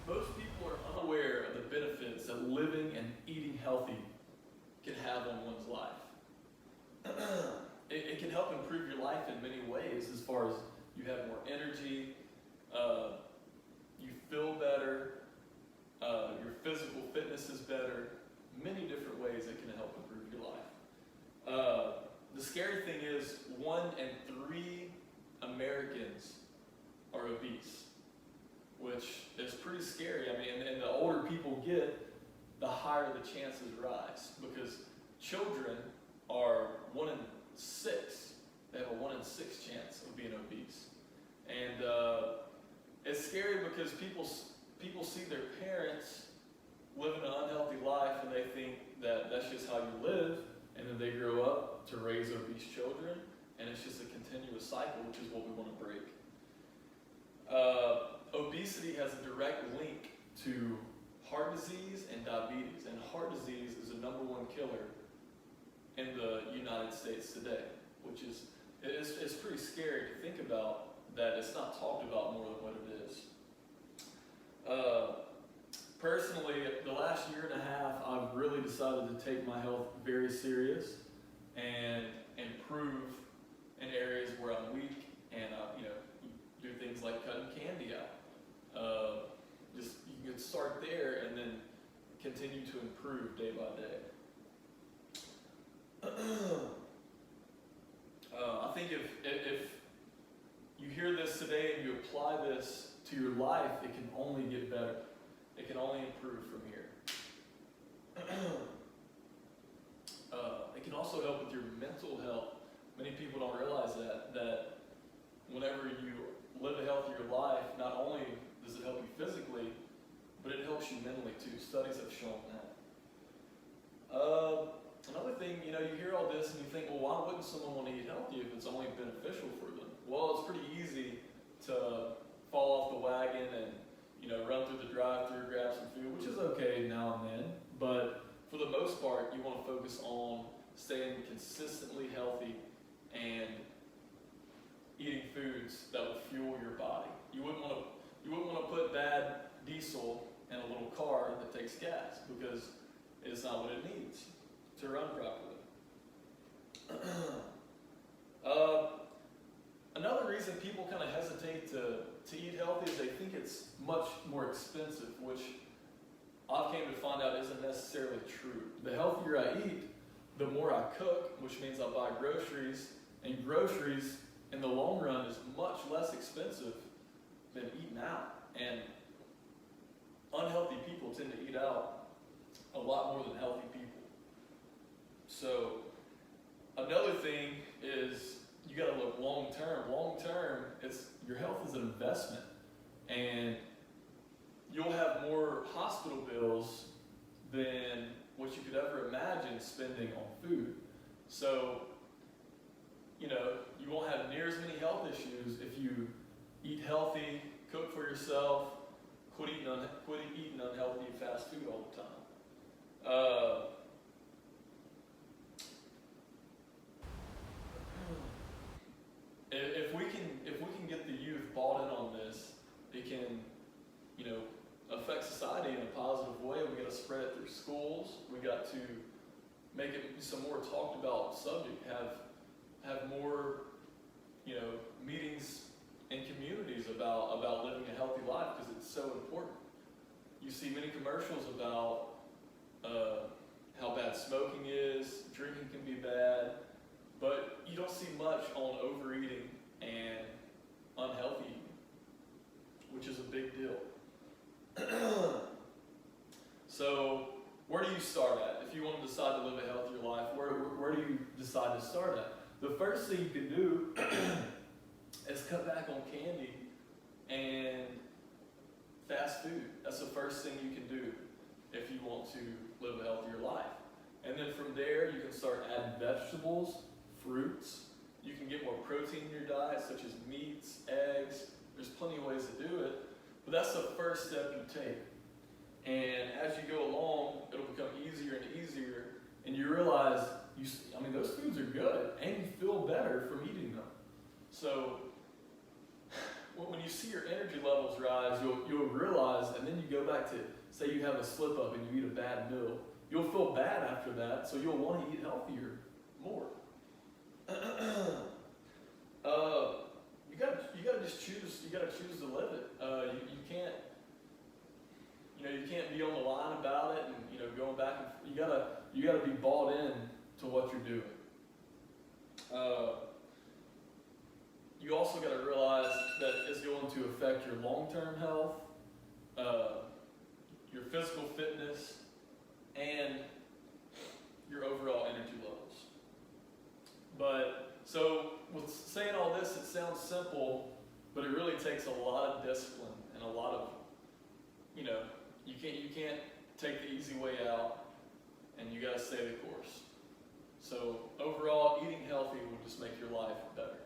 Most people are unaware of the benefits that living and eating healthy can have on one's life. It can help improve your life in many ways, as far as you have more energy, you feel better, your physical fitness is better, many different ways it can help improve your life. The scary thing is 1 in 3 Americans are obese, which is pretty scary. I mean, and the older people get, the higher the chances rise, because children are 1 in 6. They have a 1 in 6 chance of being obese. And it's scary because people see their parents living an unhealthy life, and they think that that's just how you live, and then they grow up to raise obese children, and it's just a continuous cycle, which is what we want to break. Obesity has a direct link to heart disease and diabetes, and heart disease is the #1 killer in the United States today, which is it's pretty scary to think about that it's not talked about more than what it is. Personally, the last year and a half, I've really decided to take my health very serious and improve in areas where I'm weak, and do things like cutting candy out. Just you can start there and then continue to improve day by day. I think if you hear this today and you apply this to your life, it can only get better. It can only improve from here. It can also help with your mental health. Many people don't realize that whenever you live a healthier life, not only does it help you physically, but it helps you mentally too. Studies have shown that. Another thing, you hear all this and you think, well, why wouldn't someone want to eat healthy if it's only beneficial for them? Well, it's pretty easy to fall off the wagon and run through the drive-thru, grab some food, which is okay now and then. But for the most part, you want to focus on staying consistently healthy and eating foods that will fuel your body. You wouldn't want to put bad diesel in a little car that takes gas, because it's not what it needs to run properly. Another reason people kind of hesitate to eat healthy is they think it's much more expensive, which I came to find out isn't necessarily true. The healthier I eat, the more I cook, which means I buy groceries, and groceries in the long run is much less expensive than eating out. And unhealthy people tend to eat out a lot more than healthy people. So another thing is you got to look long term. Long term, your health is an investment, and you'll have more hospital bills than what you could ever imagine spending on food. So you won't have near as many health issues if you eat healthy, cook for yourself, quit eating unhealthy fast food all the time. If we can get the youth bought in on this, it can, affect society in a positive way. We got to spread it through schools. We got to make it some more talked about subject. Have more, meetings in communities about living a healthy life, because it's so important. You see many commercials about how bad smoking is, drinking can be bad, but you don't see much on overeating and unhealthy eating, which is a big deal. So where do you start at? If you want to decide to live a healthier life, where do you decide to start at? The first thing you can do is cut back on candy and fast food. That's the first thing you can do if you want to live a healthier life. And then from there, you can start adding vegetables, fruits. You can get more protein in your diet, such as meats, eggs. There's plenty of ways to do it, but that's the first step you take. And as you go along, it'll become easier and easier, and you realize, those foods are good, and you feel better from eating them. So when you see your energy levels rise, you'll realize, and then you go back to, say you have a slip up and you eat a bad meal, you'll feel bad after that, so you'll want to eat healthier more. You gotta just choose. You gotta choose to live it. You can't. You can't be on the line about it and going back. And you gotta be bought in to what you're doing. You also gotta realize that it's going to affect your long-term health, your physical fitness, and your overall energy levels. But so with saying all this, it sounds simple, but it really takes a lot of discipline and a lot of, you can't take the easy way out, and you got to stay the course. So overall, eating healthy will just make your life better.